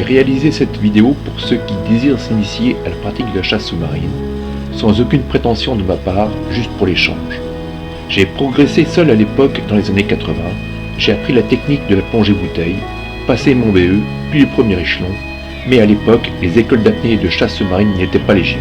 réalisé cette vidéo pour ceux qui désirent s'initier à la pratique de la chasse sous-marine, sans aucune prétention de ma part, juste pour l'échange. J'ai progressé seul à l'époque dans les années 80, j'ai appris la technique de la plongée bouteille, passé mon BE, puis le premier échelon, mais à l'époque, les écoles d'apnée et de chasse sous-marine n'étaient pas légion.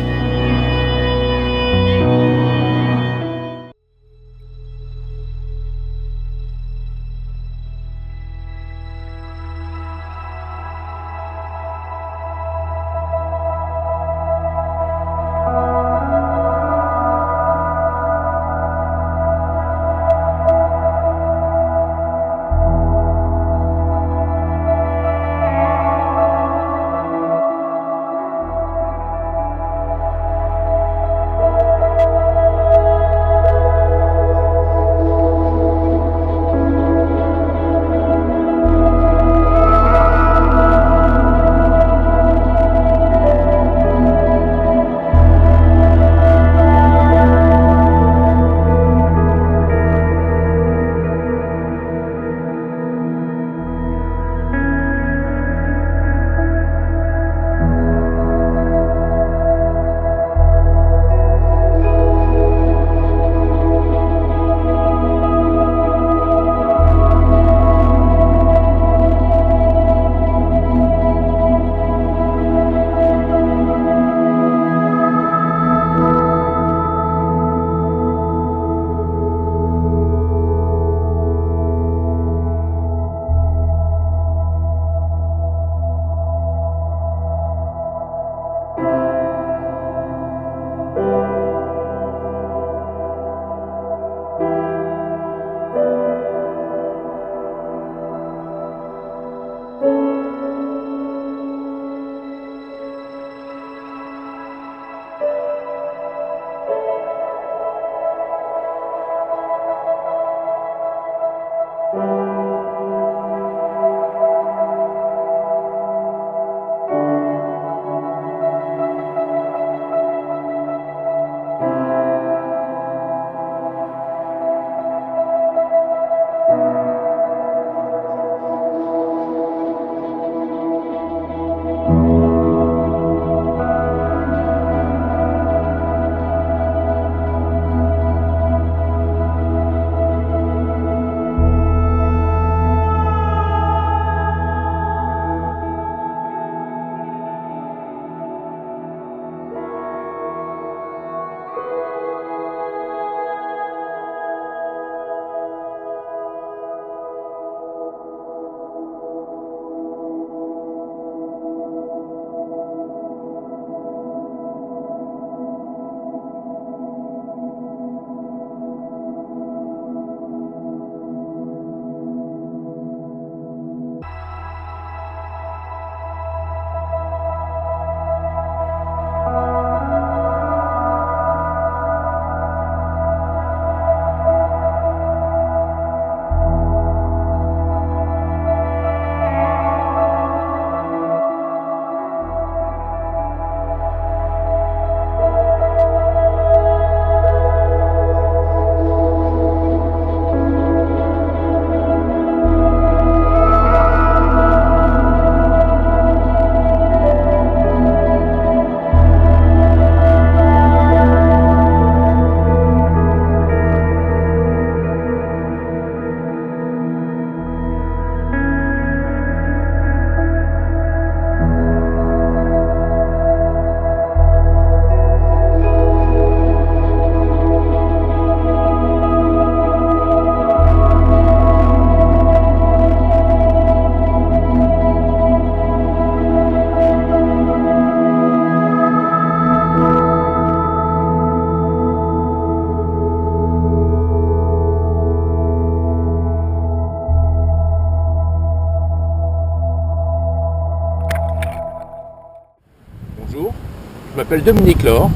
Je m'appelle Dominique Laure,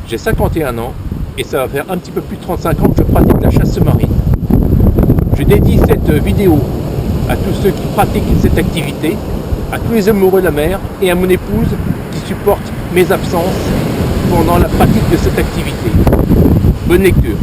j'ai 51 ans et ça va faire un petit peu plus de 35 ans que je pratique la chasse sous-marine. Je dédie cette vidéo à tous ceux qui pratiquent cette activité, à tous les amoureux de la mer et à mon épouse qui supporte mes absences pendant la pratique de cette activité. Bonne lecture.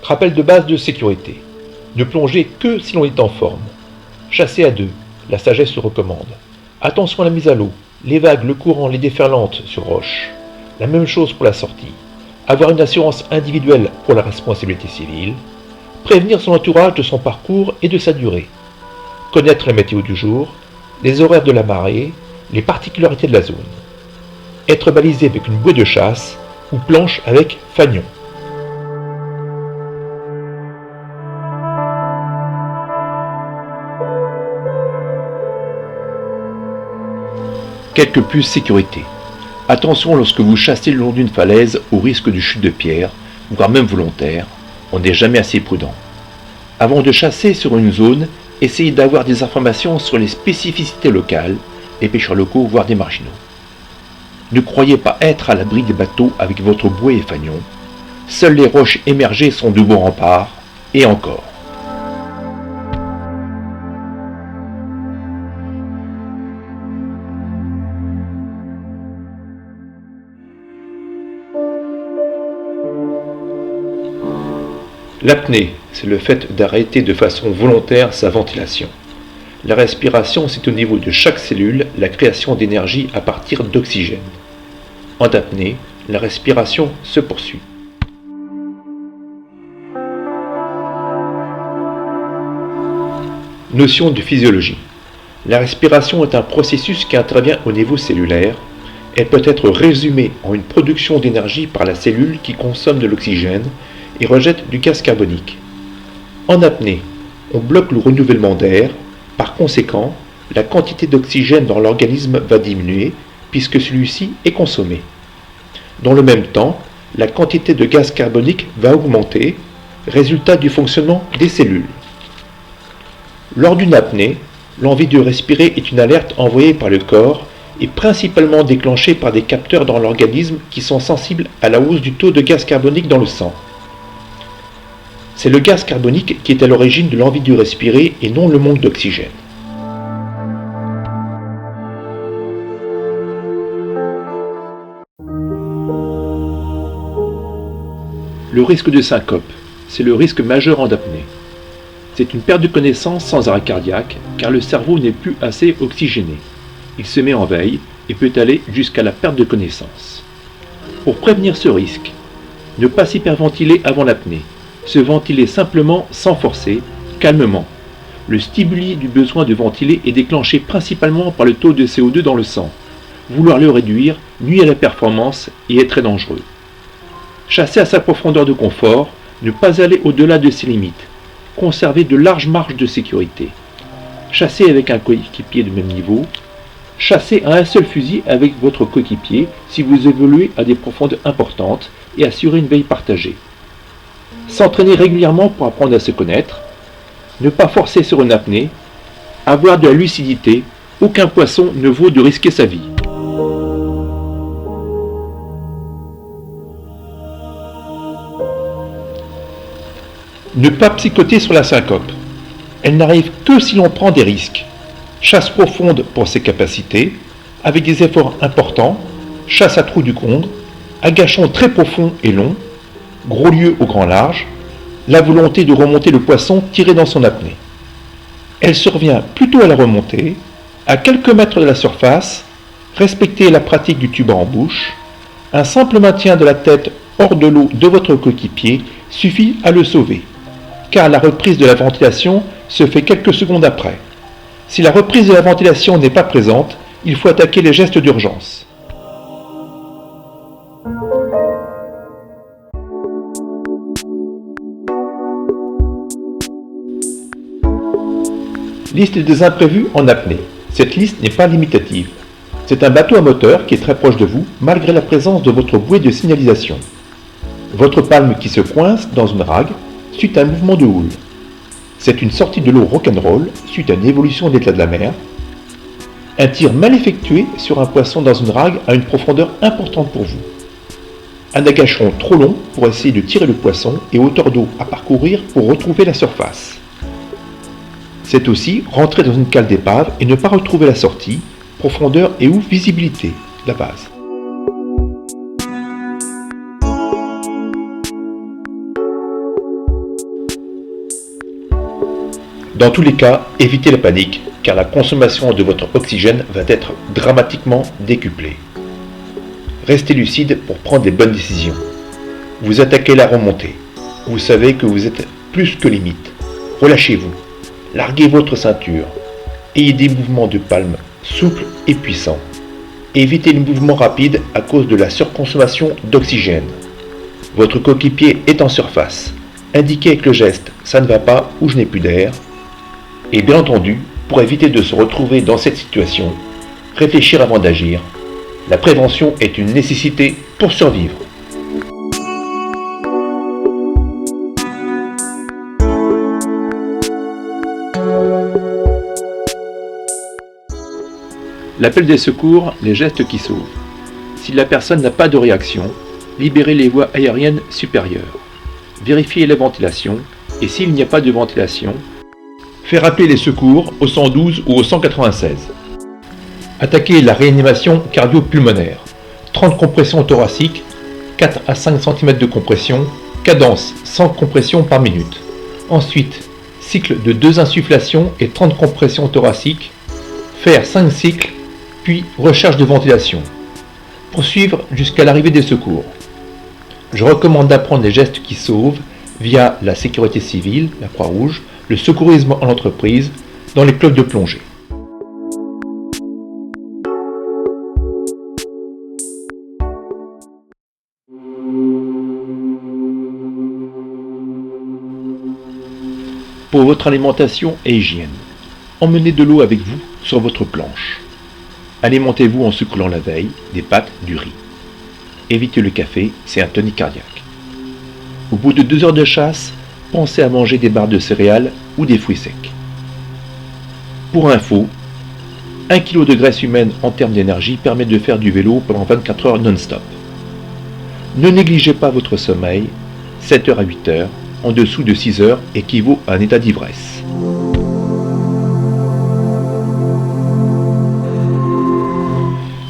Rappel de base de sécurité. Ne plongez que si l'on est en forme. Chassez à deux. La sagesse le recommande. Attention à la mise à l'eau. Les vagues, le courant, les déferlantes sur roche. La même chose pour la sortie. Avoir une assurance individuelle pour la responsabilité civile. Prévenir son entourage de son parcours et de sa durée. Connaître la météo du jour, les horaires de la marée, les particularités de la zone. Être balisé avec une bouée de chasse ou planche avec fanion. Quelques puces sécurité. Attention lorsque vous chassez le long d'une falaise au risque de chute de pierre, voire même volontaire, on n'est jamais assez prudent. Avant de chasser sur une zone, essayez d'avoir des informations sur les spécificités locales, les pêcheurs locaux, voire des marginaux. Ne croyez pas être à l'abri des bateaux avec votre bouée et fanion. Seules les roches émergées sont de bons remparts, et encore. L'apnée, c'est le fait d'arrêter de façon volontaire sa ventilation. La respiration, c'est au niveau de chaque cellule la création d'énergie à partir d'oxygène. En apnée, la respiration se poursuit. Notion de physiologie. La respiration est un processus qui intervient au niveau cellulaire. Elle peut être résumée en une production d'énergie par la cellule qui consomme de l'oxygène et rejette du gaz carbonique. En apnée, on bloque le renouvellement d'air, par conséquent, la quantité d'oxygène dans l'organisme va diminuer puisque celui-ci est consommé. Dans le même temps, la quantité de gaz carbonique va augmenter, résultat du fonctionnement des cellules. Lors d'une apnée, l'envie de respirer est une alerte envoyée par le corps et principalement déclenchée par des capteurs dans l'organisme qui sont sensibles à la hausse du taux de gaz carbonique dans le sang. C'est le gaz carbonique qui est à l'origine de l'envie de respirer et non le manque d'oxygène. Le risque de syncope, c'est le risque majeur en apnée. C'est une perte de connaissance sans arrêt cardiaque car le cerveau n'est plus assez oxygéné. Il se met en veille et peut aller jusqu'à la perte de connaissance. Pour prévenir ce risque, ne pas s'hyperventiler avant l'apnée. Se ventiler simplement sans forcer, calmement. Le stimuli du besoin de ventiler est déclenché principalement par le taux de CO2 dans le sang. Vouloir le réduire nuit à la performance et est très dangereux. Chasser à sa profondeur de confort, ne pas aller au-delà de ses limites. Conserver de larges marges de sécurité. Chasser avec un coéquipier de même niveau. Chasser à un seul fusil avec votre coéquipier si vous évoluez à des profondeurs importantes et assurer une veille partagée. S'entraîner régulièrement pour apprendre à se connaître, ne pas forcer sur une apnée, avoir de la lucidité, aucun poisson ne vaut de risquer sa vie. Ne pas psychoter sur la syncope. Elle n'arrive que si l'on prend des risques. Chasse profonde pour ses capacités, avec des efforts importants, chasse à trous du congre, agachon très profond et long, gros lieu au grand large, la volonté de remonter le poisson tiré dans son apnée. Elle survient plutôt à la remontée, à quelques mètres de la surface, respectez la pratique du tuba en bouche, un simple maintien de la tête hors de l'eau de votre coéquipier suffit à le sauver, car la reprise de la ventilation se fait quelques secondes après. Si la reprise de la ventilation n'est pas présente, il faut attaquer les gestes d'urgence. Liste des imprévus en apnée. Cette liste n'est pas limitative. C'est un bateau à moteur qui est très proche de vous, malgré la présence de votre bouée de signalisation. Votre palme qui se coince dans une rague, suite à un mouvement de houle. C'est une sortie de l'eau rock'n'roll, suite à une évolution de l'état de la mer. Un tir mal effectué sur un poisson dans une rague à une profondeur importante pour vous. Un agachon trop long pour essayer de tirer le poisson et hauteur d'eau à parcourir pour retrouver la surface. C'est aussi rentrer dans une cale d'épave et ne pas retrouver la sortie, profondeur et ou visibilité, la base. Dans tous les cas, évitez la panique, car la consommation de votre oxygène va être dramatiquement décuplée. Restez lucide pour prendre les bonnes décisions. Vous attaquez la remontée. Vous savez que vous êtes plus que limite. Relâchez-vous. Larguez votre ceinture. Ayez des mouvements de palme souples et puissants. Évitez les mouvements rapides à cause de la surconsommation d'oxygène. Votre coéquipier est en surface. Indiquez avec le geste « ça ne va pas » ou « je n'ai plus d'air ». Et bien entendu, pour éviter de se retrouver dans cette situation, réfléchir avant d'agir. La prévention est une nécessité pour survivre. L'appel des secours, les gestes qui sauvent. Si la personne n'a pas de réaction, libérez les voies aériennes supérieures. Vérifiez la ventilation et s'il n'y a pas de ventilation, faire appeler les secours au 112 ou au 196. Attaquez la réanimation cardio-pulmonaire. 30 compressions thoraciques, 4 à 5 cm de compression, cadence 100 compressions par minute. Ensuite, cycle de 2 insufflations et 30 compressions thoraciques, faire 5 cycles, puis recharge de ventilation. Poursuivre jusqu'à l'arrivée des secours. Je recommande d'apprendre les gestes qui sauvent via la sécurité civile, la Croix-Rouge, le secourisme en entreprise, dans les clubs de plongée. Pour votre alimentation et hygiène, emmenez de l'eau avec vous sur votre planche. Alimentez-vous en secouant la veille, des pâtes, du riz. Évitez le café, c'est un tonique cardiaque. Au bout de 2 heures de chasse, pensez à manger des barres de céréales ou des fruits secs. Pour info, 1 kg de graisse humaine en termes d'énergie permet de faire du vélo pendant 24 heures non-stop. Ne négligez pas votre sommeil, 7 heures à 8 heures, en dessous de 6 heures équivaut à un état d'ivresse.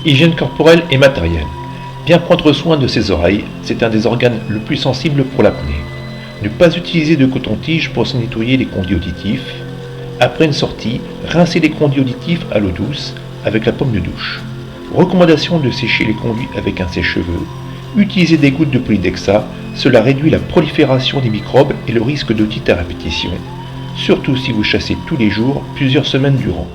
Hygiène corporelle et matérielle. Bien prendre soin de ses oreilles, c'est un des organes le plus sensibles pour l'apnée. Ne pas utiliser de coton-tige pour se nettoyer les conduits auditifs. Après une sortie, rincez les conduits auditifs à l'eau douce avec la pomme de douche. Recommandation de sécher les conduits avec un sèche-cheveux. Utilisez des gouttes de Polydexa, cela réduit la prolifération des microbes et le risque d'otite à répétition, surtout si vous chassez tous les jours, plusieurs semaines durant.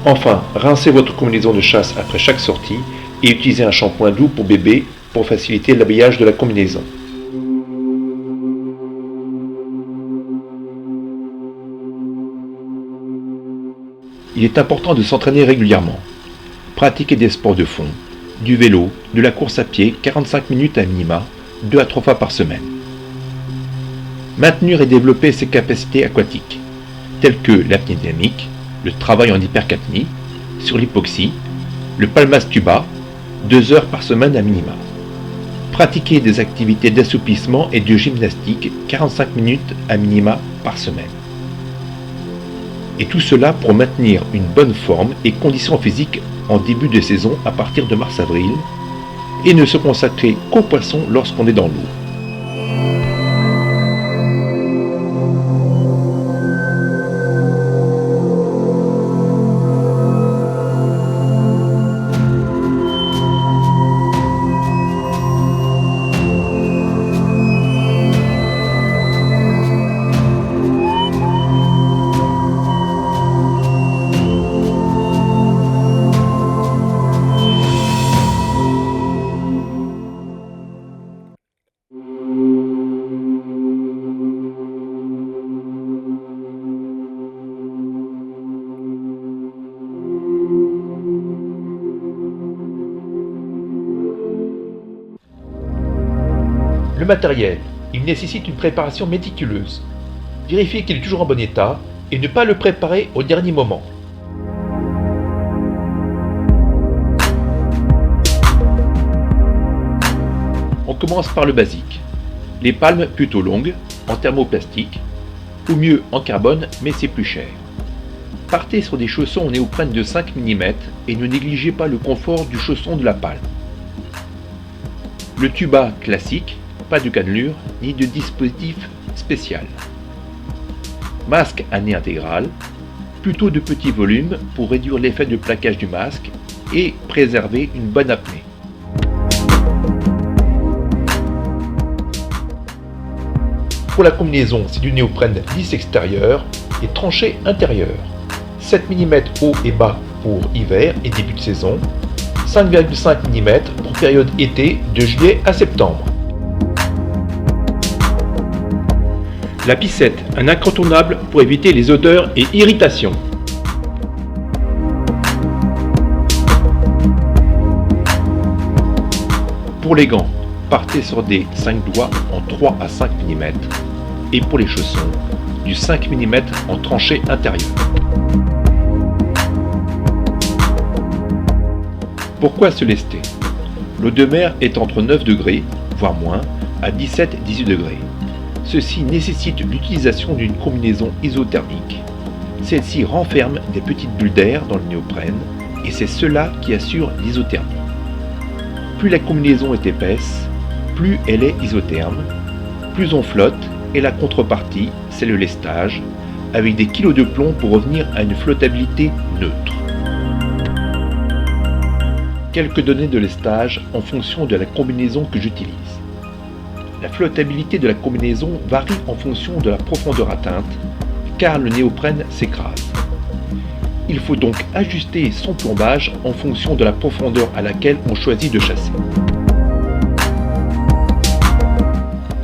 Enfin, rincez votre combinaison de chasse après chaque sortie et utilisez un shampoing doux pour bébé pour faciliter l'habillage de la combinaison. Il est important de s'entraîner régulièrement. Pratiquer des sports de fond, du vélo, de la course à pied 45 minutes à minima, 2 à 3 fois par semaine. Maintenir et développer ses capacités aquatiques, telles que l'apnée dynamique, le travail en hypercapnie, sur l'hypoxie, le palmas-tuba, 2 heures par semaine à minima. Pratiquer des activités d'assouplissement et de gymnastique 45 minutes à minima par semaine. Et tout cela pour maintenir une bonne forme et conditions physiques en début de saison à partir de mars-avril et ne se consacrer qu'aux poissons lorsqu'on est dans l'eau. Le matériel, il nécessite une préparation méticuleuse. Vérifiez qu'il est toujours en bon état et ne pas le préparer au dernier moment. On commence par le basique. Les palmes plutôt longues, en thermoplastique, ou mieux en carbone, mais c'est plus cher. Partez sur des chaussons en néoprène de 5 mm et ne négligez pas le confort du chausson de la palme. Le tuba classique, pas de cannelure ni de dispositif spécial. Masque à nez intégral, plutôt de petit volume pour réduire l'effet de plaquage du masque et préserver une bonne apnée. Pour la combinaison, c'est du néoprène lisse extérieur et tranché intérieur. 7 mm haut et bas pour hiver et début de saison, 5,5 mm pour période été de juillet à septembre. La pissette, un incontournable pour éviter les odeurs et irritations. Pour les gants, partez sur des 5 doigts en 3 à 5 mm et pour les chaussons, du 5 mm en tranché intérieur. Pourquoi se lester? L'eau de mer est entre 9 degrés, voire moins, à 17-18 degrés. Ceci nécessite l'utilisation d'une combinaison isothermique. Celle-ci renferme des petites bulles d'air dans le néoprène et c'est cela qui assure l'isothermie. Plus la combinaison est épaisse, plus elle est isotherme, plus on flotte et la contrepartie, c'est le lestage, avec des kilos de plomb pour revenir à une flottabilité neutre. Quelques données de lestage en fonction de la combinaison que j'utilise. La flottabilité de la combinaison varie en fonction de la profondeur atteinte, car le néoprène s'écrase. Il faut donc ajuster son plombage en fonction de la profondeur à laquelle on choisit de chasser.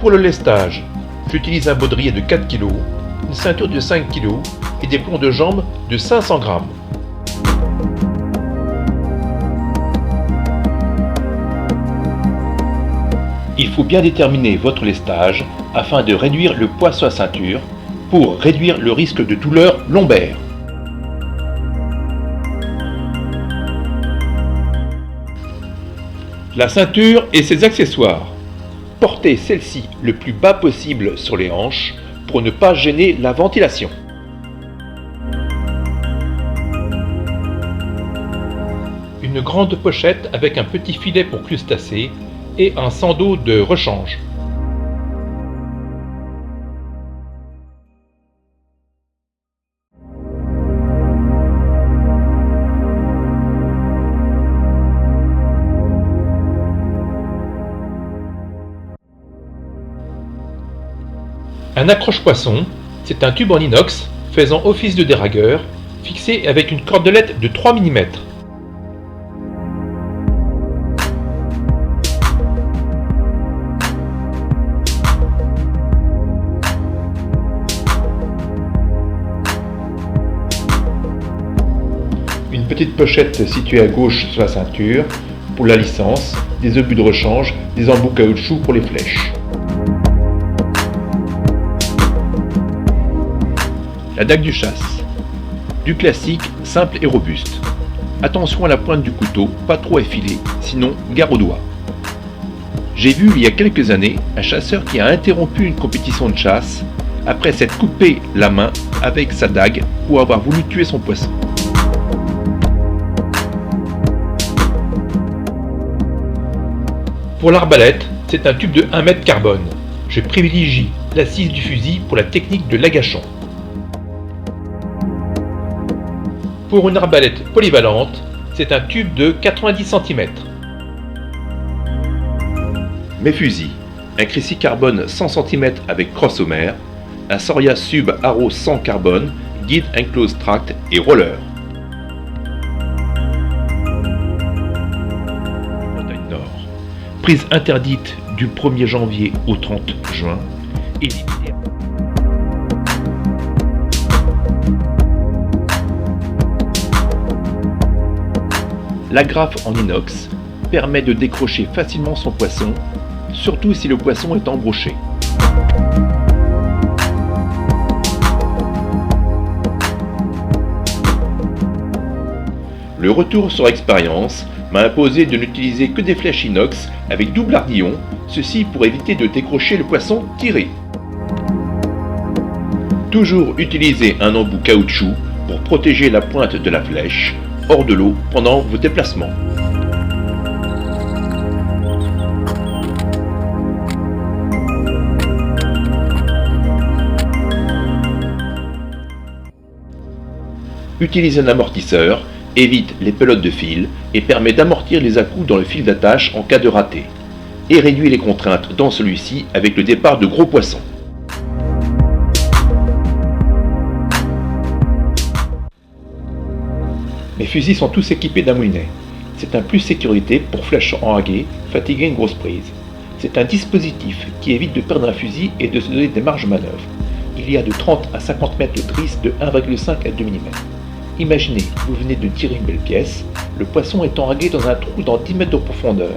Pour le lestage, j'utilise un baudrier de 4 kg, une ceinture de 5 kg et des plombs de jambe de 500 g. Il faut bien déterminer votre lestage afin de réduire le poids sur la ceinture pour réduire le risque de douleur lombaire. La ceinture et ses accessoires. Portez celle-ci le plus bas possible sur les hanches pour ne pas gêner la ventilation. Une grande pochette avec un petit filet pour crustacés et un sando de rechange. Un accroche-poisson, c'est un tube en inox faisant office de déragueur, fixé avec une cordelette de 3 mm. Une petite pochette située à gauche sur la ceinture pour la licence, des obus de rechange, des embouts caoutchouc pour les flèches. La dague du chasse. Du classique, simple et robuste. Attention à la pointe du couteau, pas trop effilée, sinon gare aux doigts. J'ai vu il y a quelques années un chasseur qui a interrompu une compétition de chasse après s'être coupé la main avec sa dague pour avoir voulu tuer son poisson. Pour l'arbalète, c'est un tube de 1 m carbone. Je privilégie l'assise du fusil pour la technique de l'agachon. Pour une arbalète polyvalente, c'est un tube de 90 cm. Mes fusils, un Crécy carbone 100 cm avec crosse au mer, un Soria Sub Arrow 100 carbone, guide enclose tract et roller. Bretagne Nord. Prise interdite du 1er janvier au 30 juin et limitée. L'agrafe en inox permet de décrocher facilement son poisson, surtout si le poisson est embroché. Le retour sur expérience m'a imposé de n'utiliser que des flèches inox avec double ardillon, ceci pour éviter de décrocher le poisson tiré. Toujours utiliser un embout caoutchouc pour protéger la pointe de la flèche hors de l'eau pendant vos déplacements. utilise un amortisseur, évite les pelotes de fil et permet d'amortir les à-coups dans le fil d'attache en cas de raté, et réduit les contraintes dans celui-ci avec le départ de gros poissons. Mes fusils sont tous équipés d'un moulinet. C'est un plus sécurité pour flèches enragées, fatiguer une grosse prise. C'est un dispositif qui évite de perdre un fusil et de se donner des marges de manœuvre. Il y a de 30 à 50 mètres de drisse de 1,5 à 2 mm. Imaginez, vous venez de tirer une belle pièce, le poisson est enragué dans un trou dans 10 mètres de profondeur.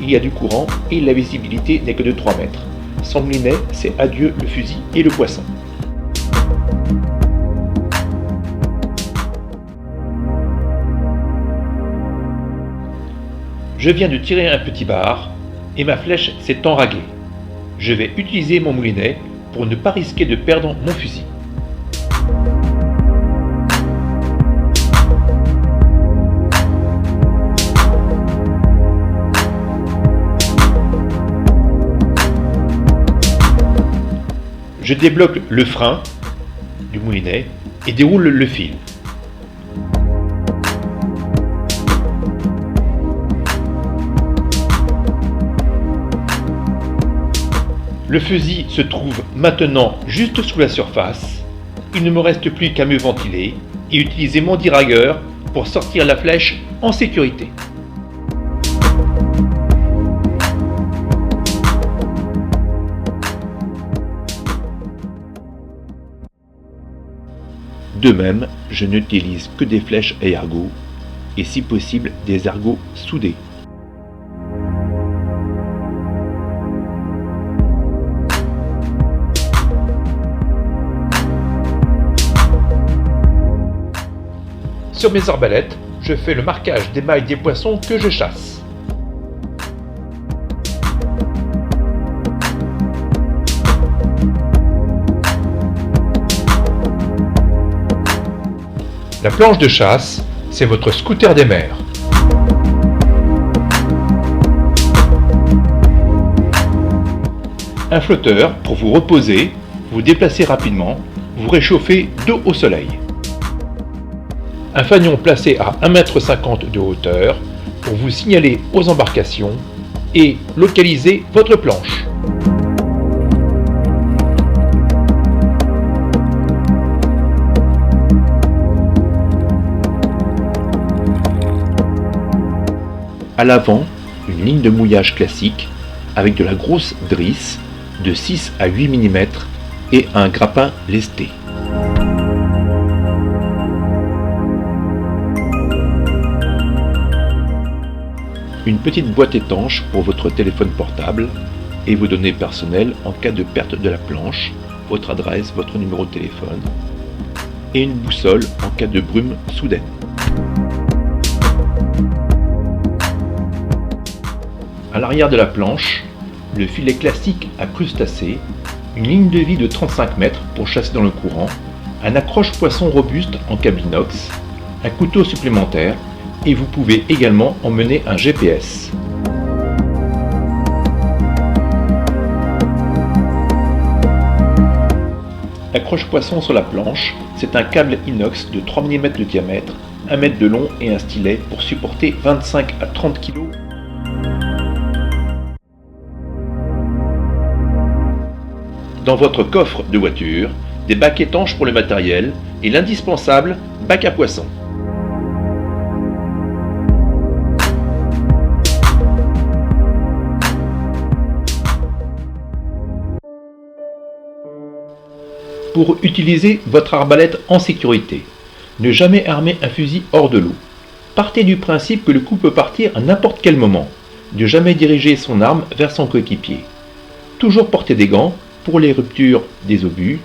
Il y a du courant et la visibilité n'est que de 3 mètres. Sans moulinet, c'est adieu le fusil et le poisson. Je viens de tirer un petit bar et ma flèche s'est enraguée. Je vais utiliser mon moulinet pour ne pas risquer de perdre mon fusil. Je débloque le frein du moulinet et déroule le fil. Le fusil se trouve maintenant juste sous la surface. Il ne me reste plus qu'à me ventiler et utiliser mon dérailleur pour sortir la flèche en sécurité. De même, je n'utilise que des flèches à ergots et si possible des ergots soudés. Sur mes arbalètes, je fais le marquage des mailles des poissons que je chasse. La planche de chasse, c'est votre scooter des mers. Un flotteur pour vous reposer, vous déplacer rapidement, vous réchauffer dos au soleil. Un fanion placé à 1,50 m de hauteur pour vous signaler aux embarcations et localiser votre planche. À l'avant, une ligne de mouillage classique avec de la grosse drisse de 6 à 8 mm et un grappin lesté. Une petite boîte étanche pour votre téléphone portable et vos données personnelles en cas de perte de la planche, votre adresse, votre numéro de téléphone, et une boussole en cas de brume soudaine. À l'arrière de la planche, le filet classique à crustacés, une ligne de vie de 35 mètres pour chasser dans le courant, un accroche-poisson robuste en câble inox, un couteau supplémentaire, et vous pouvez également emmener un GPS. Accroche-poisson sur la planche, c'est un câble inox de 3 mm de diamètre, 1 m de long et un stylet pour supporter 25 à 30 kg. Dans votre coffre de voiture, des bacs étanches pour le matériel et l'indispensable bac à poissons. Pour utiliser votre arbalète en sécurité, ne jamais armer un fusil hors de l'eau. Partez du principe que le coup peut partir à n'importe quel moment. Ne jamais diriger son arme vers son coéquipier. Toujours porter des gants pour les ruptures des obus,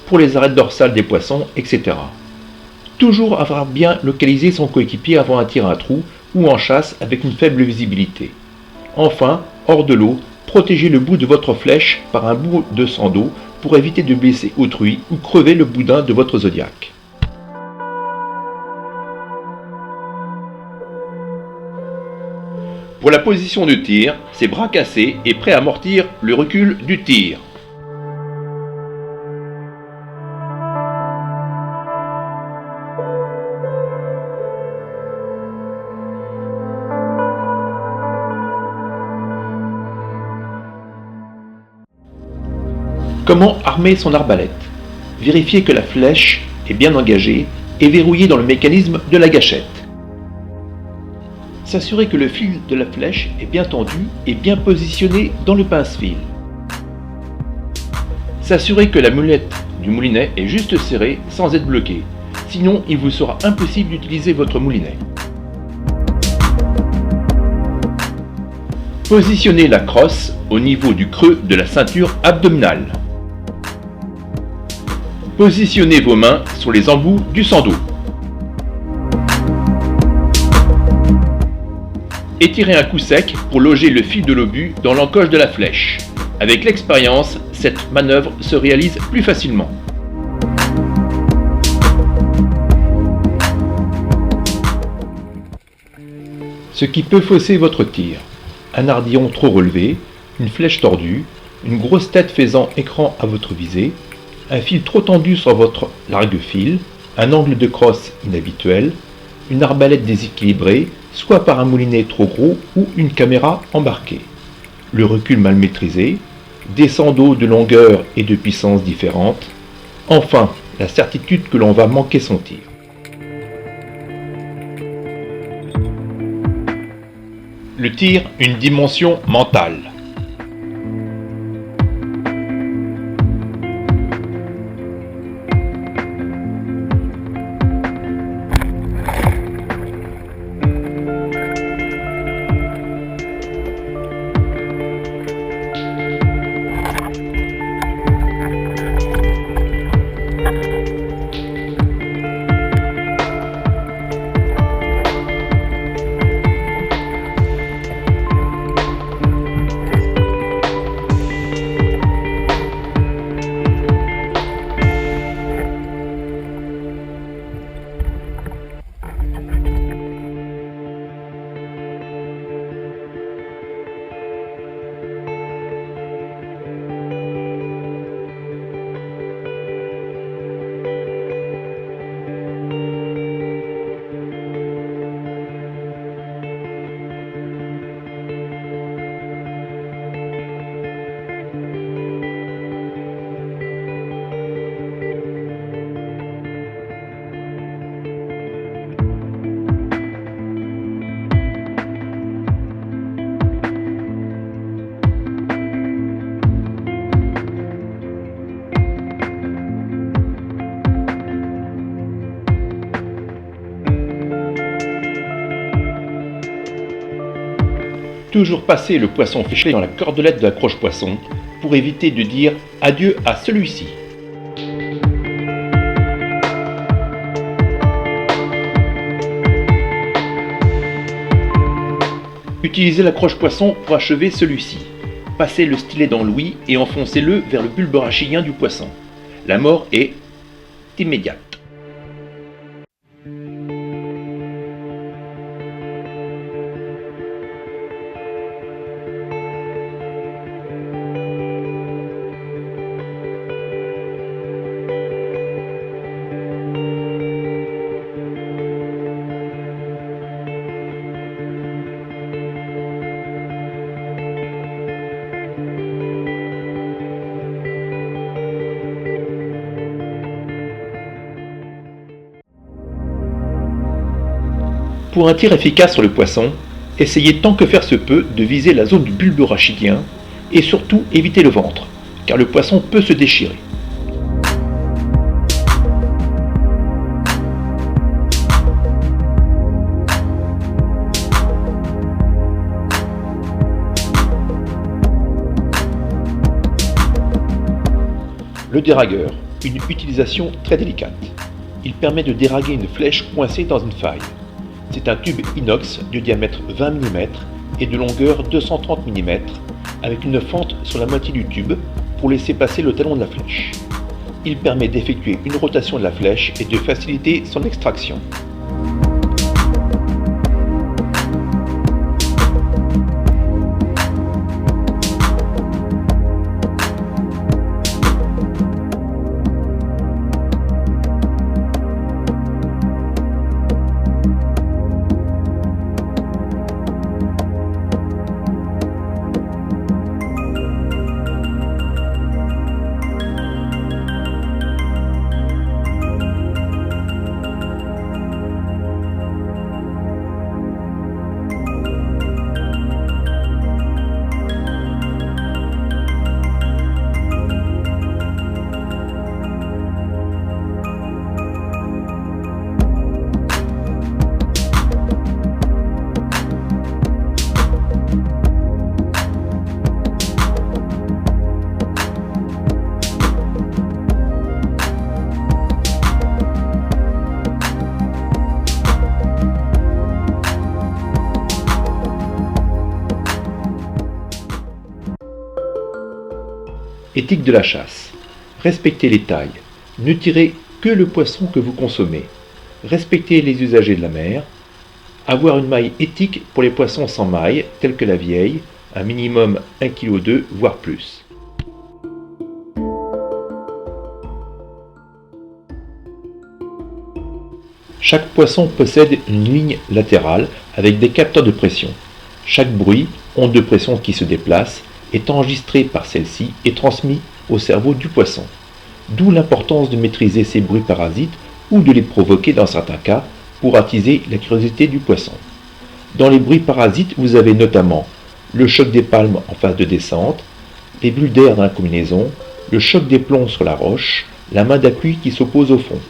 pour les arêtes dorsales des poissons, etc. Toujours avoir bien localisé son coéquipier avant un tir à un trou ou en chasse avec une faible visibilité. Enfin, hors de l'eau, protégez le bout de votre flèche par un bout de sang d'eau pour éviter de blesser autrui ou crever le boudin de votre Zodiac. Pour la position de tir, c'est bras cassés et prêt à amortir le recul du tir. Comment armer son arbalète? Vérifiez que la flèche est bien engagée et verrouillée dans le mécanisme de la gâchette. S'assurer que le fil de la flèche est bien tendu et bien positionné dans le pince-fil. S'assurer que la molette du moulinet est juste serrée sans être bloquée, sinon il vous sera impossible d'utiliser votre moulinet. Positionnez la crosse au niveau du creux de la ceinture abdominale. Positionnez vos mains sur les embouts du sando. Étirez un coup sec pour loger le fil de l'obus dans l'encoche de la flèche. Avec l'expérience, cette manœuvre se réalise plus facilement. Ce qui peut fausser votre tir: un ardillon trop relevé, une flèche tordue, une grosse tête faisant écran à votre visée, un fil trop tendu sur votre largue-fil, un angle de crosse inhabituel, une arbalète déséquilibrée, soit par un moulinet trop gros ou une caméra embarquée, le recul mal maîtrisé, des sandos de longueur et de puissance différentes, enfin la certitude que l'on va manquer son tir. Le tir, une dimension mentale. Toujours passer le poisson fiché dans la cordelette de l'accroche-poisson pour éviter de dire adieu à celui-ci. Utilisez l'accroche-poisson pour achever celui-ci. Passez le stylet dans l'ouïe et enfoncez-le vers le bulbe rachidien du poisson. La mort est immédiate. Pour un tir efficace sur le poisson, essayez tant que faire se peut de viser la zone du bulbe rachidien et surtout évitez le ventre, car le poisson peut se déchirer. Le déragueur, une utilisation très délicate. Il permet de déraguer une flèche coincée dans une faille. C'est un tube inox de diamètre 20 mm et de longueur 230 mm avec une fente sur la moitié du tube pour laisser passer le talon de la flèche. Il permet d'effectuer une rotation de la flèche et de faciliter son extraction. Éthique de la chasse. Respectez les tailles. Ne tirez que le poisson que vous consommez. Respectez les usagers de la mer. Avoir une maille éthique pour les poissons sans maille, tels que la vieille, un minimum 1,2 kg, voire plus. Chaque poisson possède une ligne latérale avec des capteurs de pression. Chaque bruit, onde de pression qui se déplace, est enregistré par celle-ci et transmis au cerveau du poisson. D'où l'importance de maîtriser ces bruits parasites ou de les provoquer dans certains cas pour attiser la curiosité du poisson. Dans les bruits parasites, vous avez notamment le choc des palmes en phase de descente, les bulles d'air dans la combinaison, le choc des plombs sur la roche, la main d'appui qui s'oppose au fond.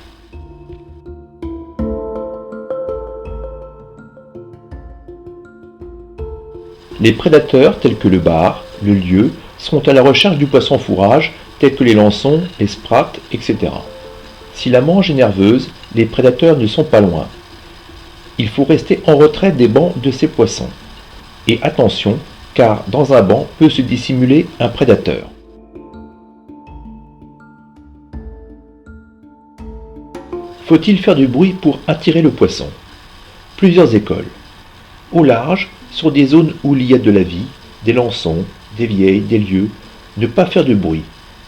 Les prédateurs tels que le bar, le lieu, sont à la recherche du poisson fourrage tels que les lançons, les sprats, etc. Si la mange est nerveuse, les prédateurs ne sont pas loin. Il faut rester en retrait des bancs de ces poissons. Et attention, car dans un banc peut se dissimuler un prédateur. Faut-il faire du bruit pour attirer le poisson? Plusieurs écoles. Au large, sur des zones où il y a de la vie, des lançons, des vieilles, des lieux, ne pas faire de bruit.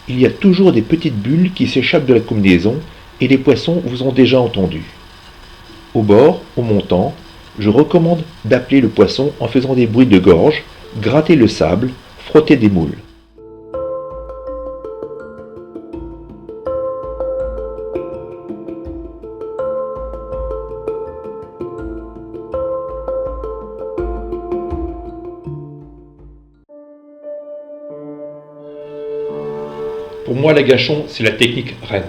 Il y a toujours des petites bulles qui s'échappent de la combinaison et les poissons vous ont déjà entendu. Au bord, au montant, je recommande d'appeler le poisson en faisant des bruits de gorge, gratter le sable, frotter des moules. Pour moi, l'agachon, c'est la technique reine.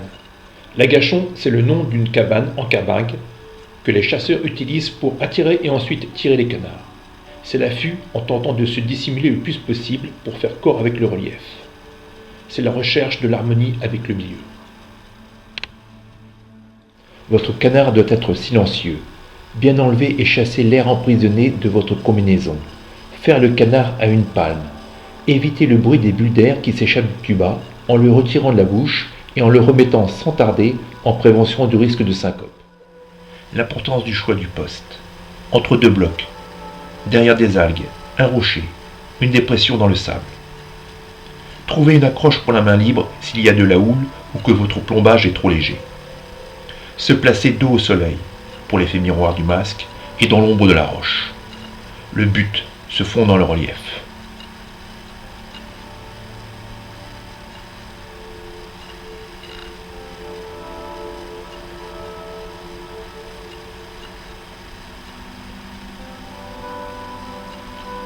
L'agachon, c'est le nom d'une cabane en cabague que les chasseurs utilisent pour attirer et ensuite tirer les canards. C'est l'affût en tentant de se dissimuler le plus possible pour faire corps avec le relief. C'est la recherche de l'harmonie avec le milieu. Votre canard doit être silencieux. Bien enlever et chasser l'air emprisonné de votre combinaison. Faire le canard à une palme. Éviter le bruit des bulles d'air qui s'échappent du tuba en le retirant de la bouche et en le remettant sans tarder en prévention du risque de syncope. L'importance du choix du poste. Entre deux blocs, derrière des algues, un rocher, une dépression dans le sable. Trouvez une accroche pour la main libre s'il y a de la houle ou que votre plombage est trop léger. Se placer dos au soleil, pour l'effet miroir du masque, et dans l'ombre de la roche. Le but, se fond dans le relief.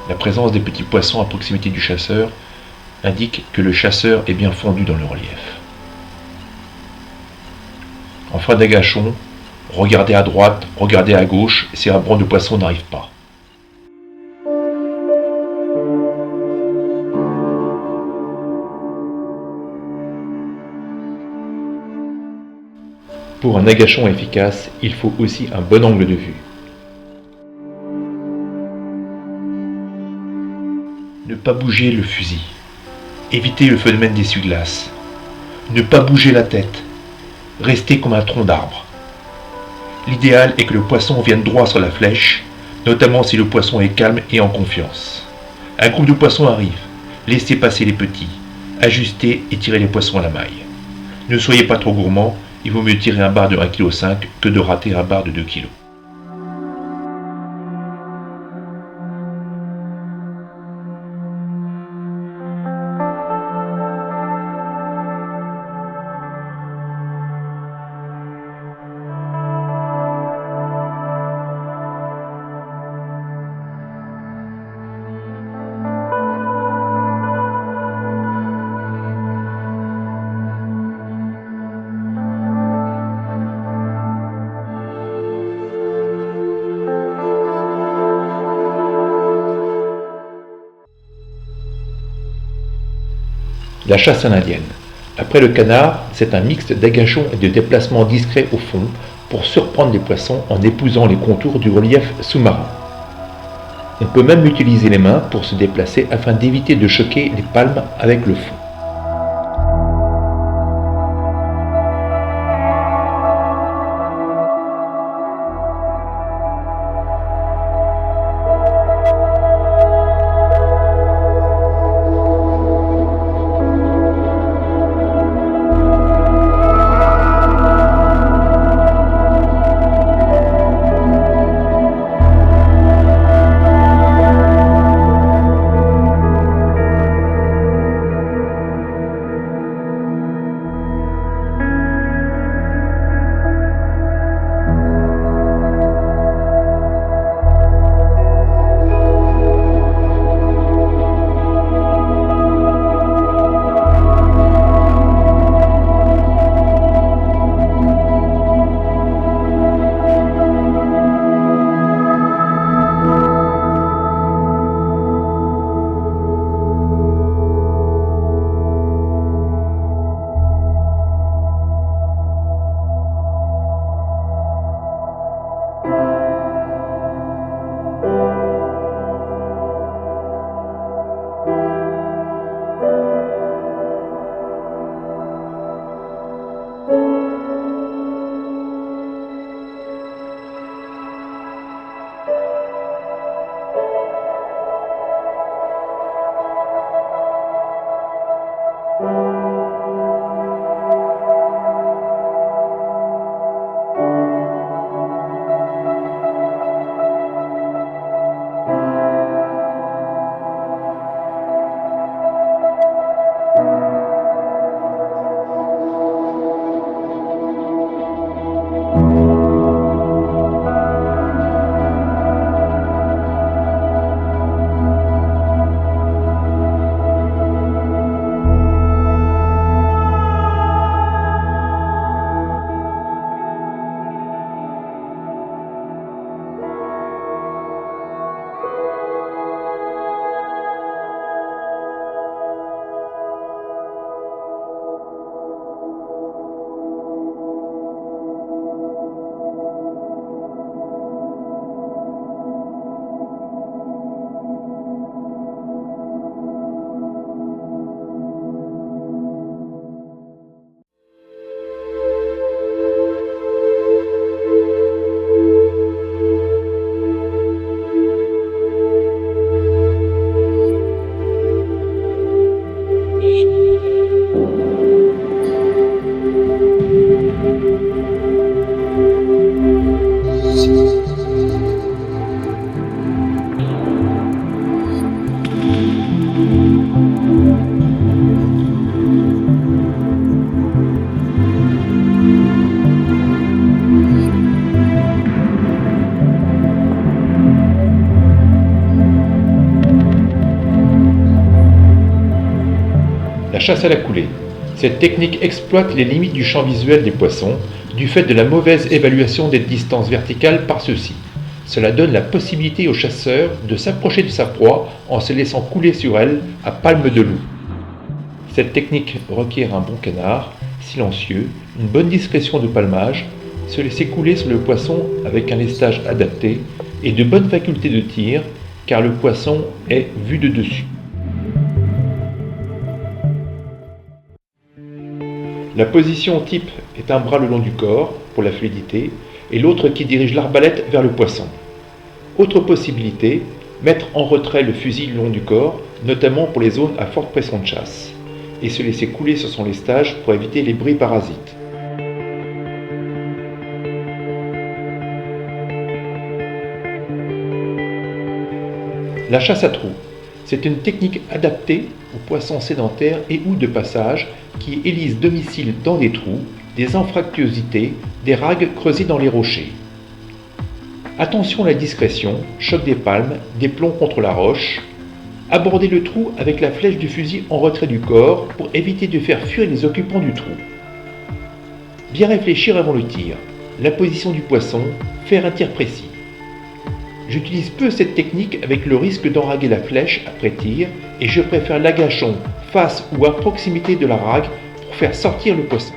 La présence des petits poissons à proximité du chasseur indique que le chasseur est bien fondu dans le relief. En fin d'agachon, regardez à droite, regardez à gauche si un banc de poisson n'arrive pas. Pour un agachon efficace, il faut aussi un bon angle de vue. Ne pas bouger le fusil. Évitez le phénomène d'essuie-glace. Ne pas bouger la tête. Restez comme un tronc d'arbre. L'idéal est que le poisson vienne droit sur la flèche, notamment si le poisson est calme et en confiance. Un groupe de poissons arrive. Laissez passer les petits. Ajustez et tirez les poissons à la maille. Ne soyez pas trop gourmand, il vaut mieux tirer un bar de 1,5 kg que de rater un bar de 2 kg. La chasse à l'indienne. Après le canard, c'est un mixte d'agachons et de déplacements discrets au fond pour surprendre les poissons en épousant les contours du relief sous-marin. On peut même utiliser les mains pour se déplacer afin d'éviter de choquer les palmes avec le fond. La chasse à la coulée. Cette technique exploite les limites du champ visuel des poissons du fait de la mauvaise évaluation des distances verticales par ceux-ci. Cela donne la possibilité au chasseur de s'approcher de sa proie en se laissant couler sur elle à palme de loup. Cette technique requiert un bon canard, silencieux, une bonne discrétion de palmage, se laisser couler sur le poisson avec un lestage adapté et de bonnes facultés de tir car le poisson est vu de dessus. La position type est un bras le long du corps pour la fluidité et l'autre qui dirige l'arbalète vers le poisson. Autre possibilité, mettre en retrait le fusil le long du corps, notamment pour les zones à forte pression de chasse, et se laisser couler sur son lestage pour éviter les bruits parasites. La chasse à trous. C'est une technique adaptée aux poissons sédentaires et ou de passage qui élisent domicile dans des trous, des anfractuosités, des rags creusés dans les rochers. Attention à la discrétion, choc des palmes, des plombs contre la roche. Abordez le trou avec la flèche du fusil en retrait du corps pour éviter de faire fuir les occupants du trou. Bien réfléchir avant le tir, la position du poisson, faire un tir précis. J'utilise peu cette technique avec le risque d'enraguer la flèche après tir et je préfère l'agachon face ou à proximité de la rague pour faire sortir le poisson.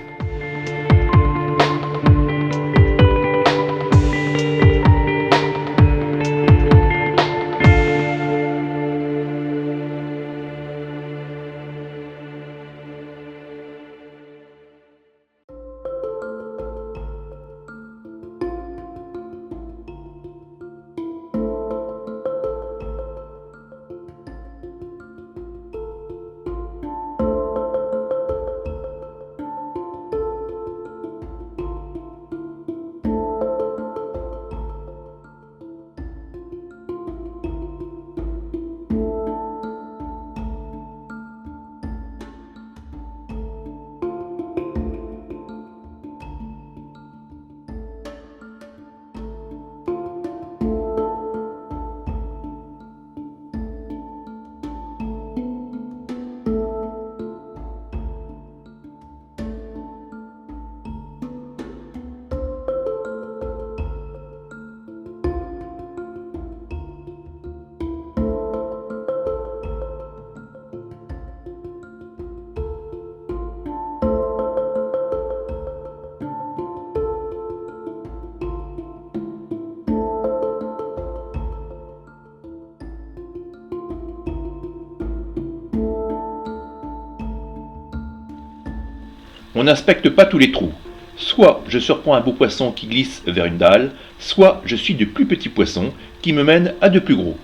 On n'inspecte pas tous les trous. Soit je surprends un beau poisson qui glisse vers une dalle, soit je suis de plus petits poissons qui me mènent à de plus gros.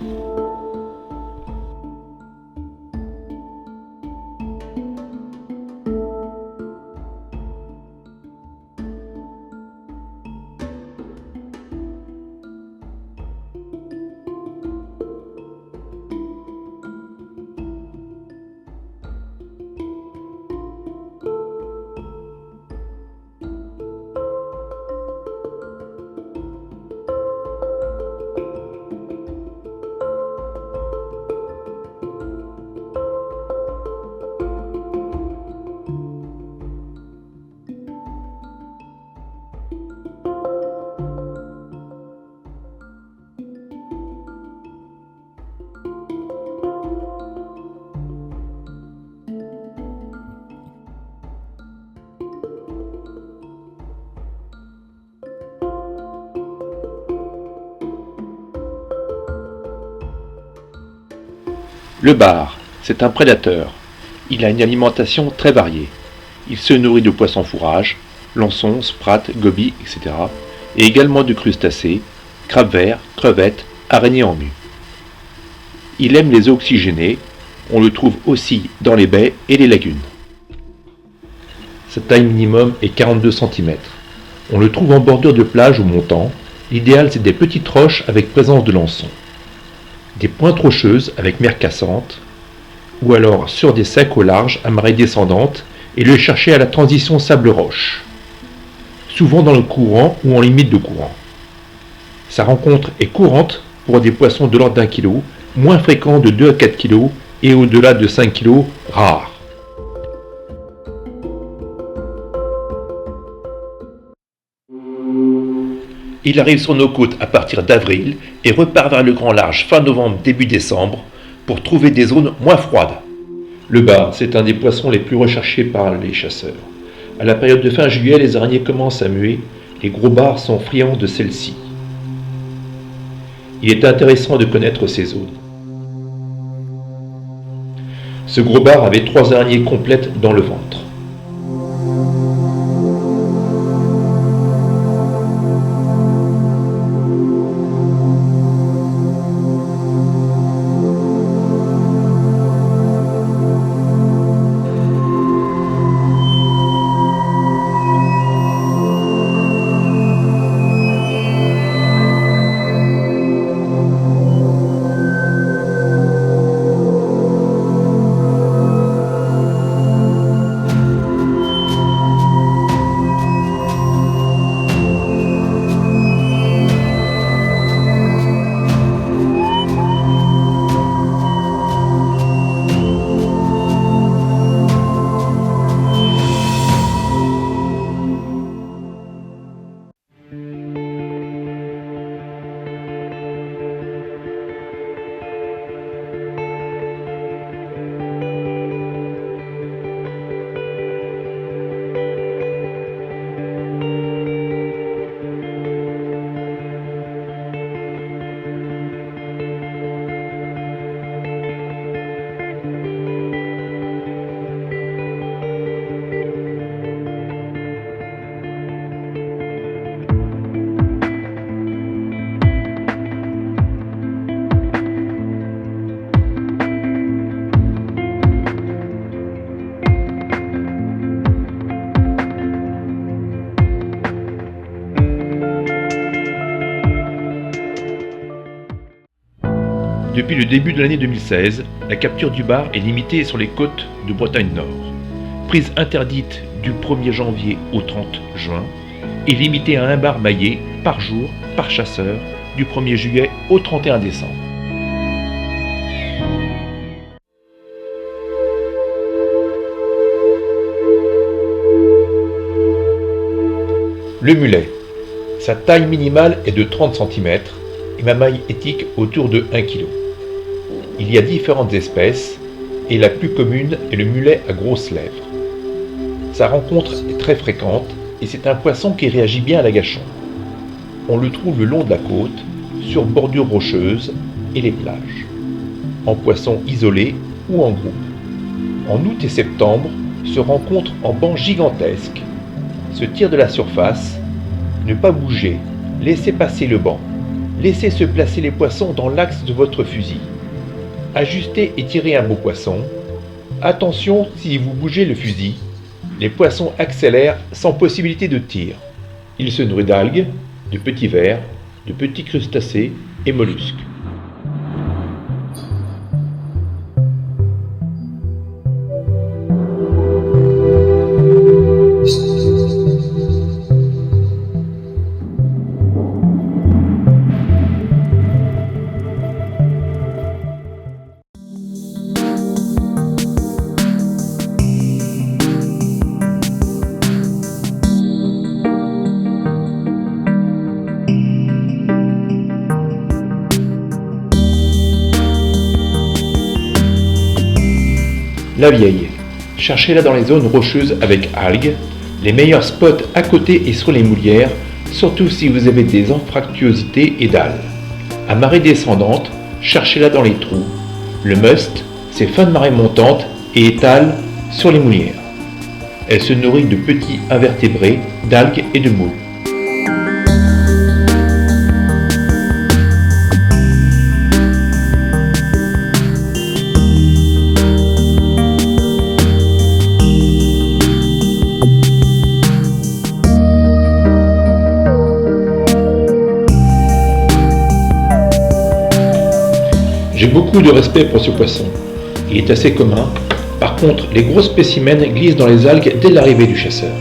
Le bar, c'est un prédateur. Il a une alimentation très variée. Il se nourrit de poissons fourrages, lançons, sprattes, gobies, etc. et également de crustacés, crabes verts, crevettes, araignées en mue. Il aime les eaux oxygénées, on le trouve aussi dans les baies et les lagunes. Sa taille minimum est 42 cm. On le trouve en bordure de plage ou montant. L'idéal c'est des petites roches avec présence de lançons. Des pointes rocheuses avec mer cassante, ou alors sur des secs au large à marée descendante et le chercher à la transition sable-roche, souvent dans le courant ou en limite de courant. Sa rencontre est courante pour des poissons de l'ordre d'1 kg, moins fréquent de 2 à 4 kg et au-delà de 5 kg, rare. Il arrive sur nos côtes à partir d'avril et repart vers le grand large fin novembre, début décembre pour trouver des zones moins froides. Le bar, c'est un des poissons les plus recherchés par les chasseurs. À la période de fin juillet, les araignées commencent à muer. Les gros bars sont friands de celles-ci. Il est intéressant de connaître ces zones. Ce gros bar avait 3 araignées complètes dans le ventre. Depuis le début de l'année 2016, la capture du bar est limitée sur les côtes de Bretagne Nord. Prise interdite du 1er janvier au 30 juin et limitée à un bar maillé par jour par chasseur du 1er juillet au 31 décembre. Le mulet. Sa taille minimale est de 30 cm et ma maille éthique autour de 1 kg. Il y a différentes espèces et la plus commune est le mulet à grosses lèvres. Sa rencontre est très fréquente et c'est un poisson qui réagit bien à l'agachon. On le trouve le long de la côte, sur bordures rocheuses et les plages, en poisson isolé ou en groupe. En août et septembre, se rencontrent en bancs gigantesques. Se tire de la surface, ne pas bouger, laissez passer le banc, laissez se placer les poissons dans l'axe de votre fusil. Ajustez et tirez un beau poisson. Attention, si vous bougez le fusil, les poissons accélèrent sans possibilité de tir. Il se nourrit d'algues, de petits vers, de petits crustacés et mollusques. La vieille. Cherchez-la dans les zones rocheuses avec algues, les meilleurs spots à côté et sur les moulières, surtout si vous avez des anfractuosités et dalles. À marée descendante, cherchez-la dans les trous. Le must, c'est fin de marée montante et étale sur les moulières. Elle se nourrit de petits invertébrés, d'algues et de moules. J'ai beaucoup de respect pour ce poisson. Il est assez commun. Par contre, les gros spécimens glissent dans les algues dès l'arrivée du chasseur.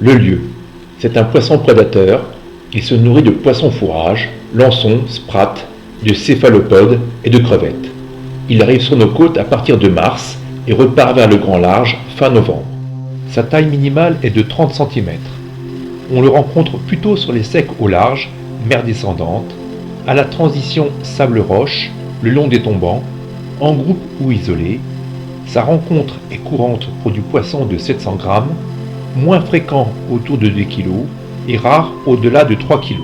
Le lieu. C'est un poisson prédateur. Il se nourrit de poissons fourrages, lançons, sprattes, de céphalopodes et de crevettes. Il arrive sur nos côtes à partir de mars et repart vers le grand large fin novembre. Sa taille minimale est de 30 cm. On le rencontre plutôt sur les secs au large, mer descendante, à la transition sable-roche, le long des tombants, en groupe ou isolé. Sa rencontre est courante pour du poisson de 700 grammes, moins fréquent autour de 2 kg et rare au-delà de 3 kg.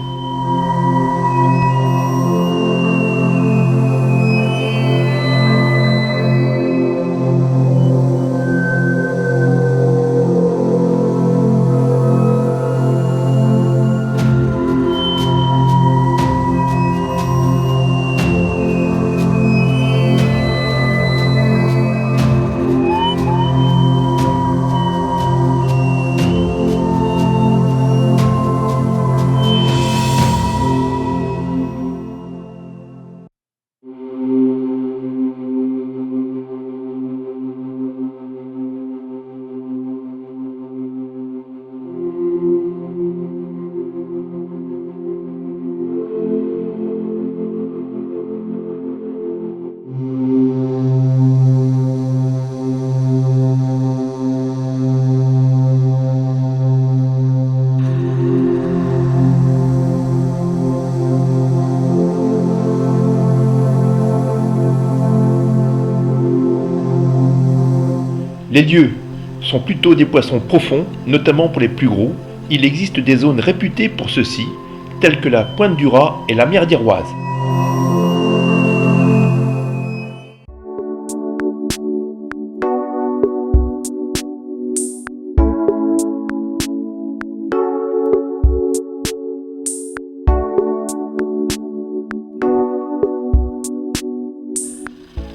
Les lieux sont plutôt des poissons profonds, notamment pour les plus gros. Il existe des zones réputées pour ceux-ci, telles que la Pointe du Raz et la mer d'Iroise.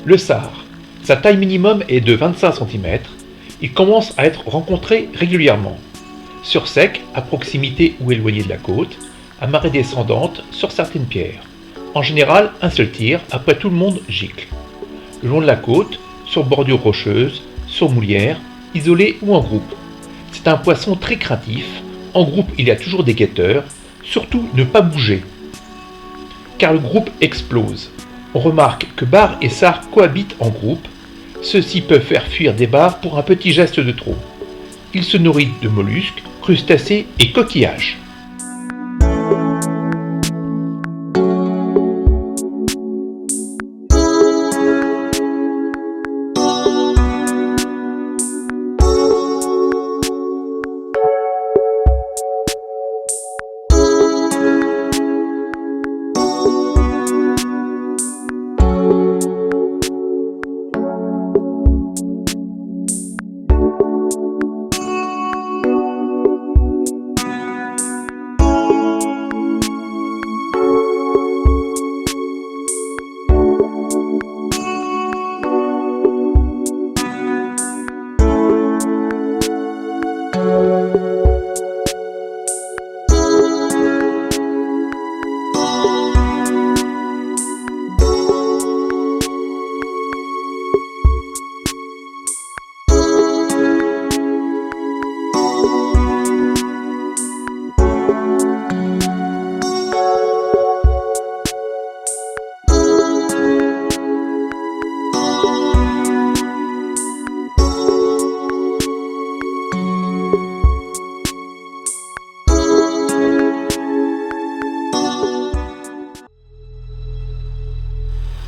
Le sard. Sa taille minimum est de 25 cm. Il commence à être rencontré régulièrement. Sur sec, à proximité ou éloigné de la côte, à marée descendante, sur certaines pierres. En général, un seul tir, après tout le monde gicle. Le long de la côte, sur bordure rocheuse, sur moulière, isolé ou en groupe. C'est un poisson très craintif. En groupe, il y a toujours des guetteurs. Surtout, ne pas bouger, car le groupe explose. On remarque que bar et sard cohabitent en groupe. Ceux-ci peuvent faire fuir des bars pour un petit geste de trop. Il se nourrit de mollusques, crustacés et coquillages.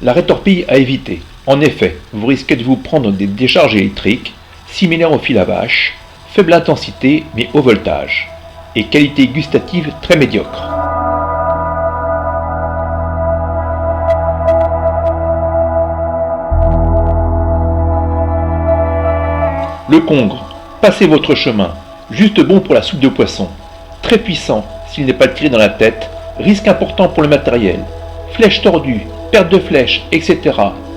La rétorpille à éviter. En effet, vous risquez de vous prendre des décharges électriques, similaires au fil à vache, faible intensité mais haut voltage, et qualité gustative très médiocre. Le congre, passez votre chemin, juste bon pour la soupe de poisson, très puissant s'il n'est pas tiré dans la tête, risque important pour le matériel, flèche tordue, perte de flèche, etc.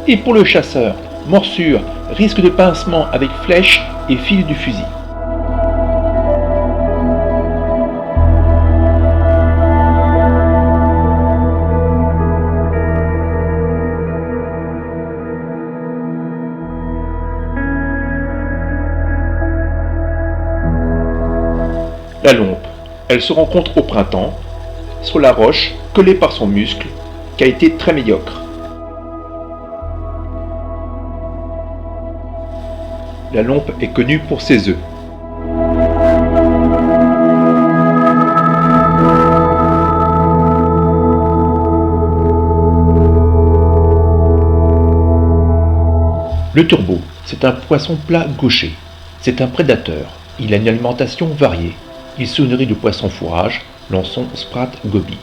Et pour le chasseur, morsure, risque de pincement avec flèche et fil du fusil. La lompe, elle se rencontre au printemps, sur la roche, collée par son muscle, qui a été très médiocre. La lompe est connue pour ses œufs. Le turbo, c'est un poisson plat gaucher. C'est un prédateur. Il a une alimentation variée. Il se nourrit de poissons fourrage, lançons, sprat, gobies.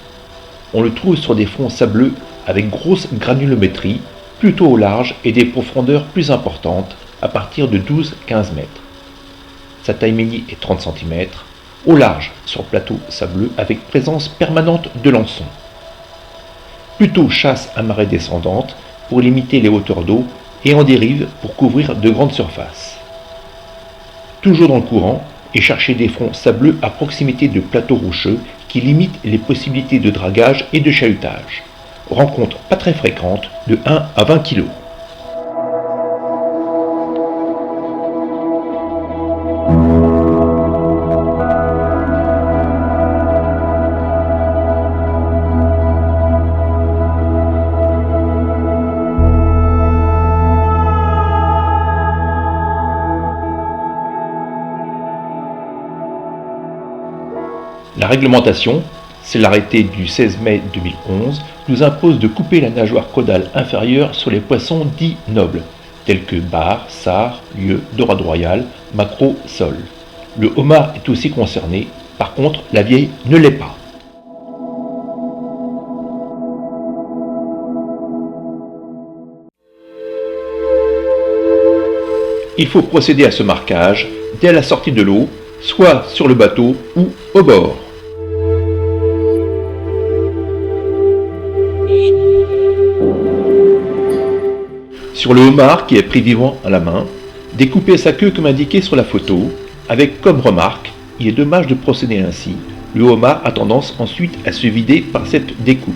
On le trouve sur des fonds sableux avec grosse granulométrie, plutôt au large et des profondeurs plus importantes, à partir de 12-15 mètres. Sa taille ménie est 30 cm, au large sur plateau sableux avec présence permanente de lançons. Plutôt chasse à marée descendante pour limiter les hauteurs d'eau et en dérive pour couvrir de grandes surfaces. Toujours dans le courant et chercher des fonds sableux à proximité de plateaux rocheux qui limitent les possibilités de dragage et de chahutage. Rencontre pas très fréquente de 1 à 20 kg. La réglementation, c'est l'arrêté du 16 mai 2011, nous impose de couper la nageoire caudale inférieure sur les poissons dits nobles, tels que bar, sard, lieu, dorade royale, maquereau, sole. Le homard est aussi concerné, par contre la vieille ne l'est pas. Il faut procéder à ce marquage dès la sortie de l'eau, soit sur le bateau ou au bord. Sur le homard qui est pris vivant à la main, découpez sa queue comme indiqué sur la photo, avec comme remarque, il est dommage de procéder ainsi. Le homard a tendance ensuite à se vider par cette découpe.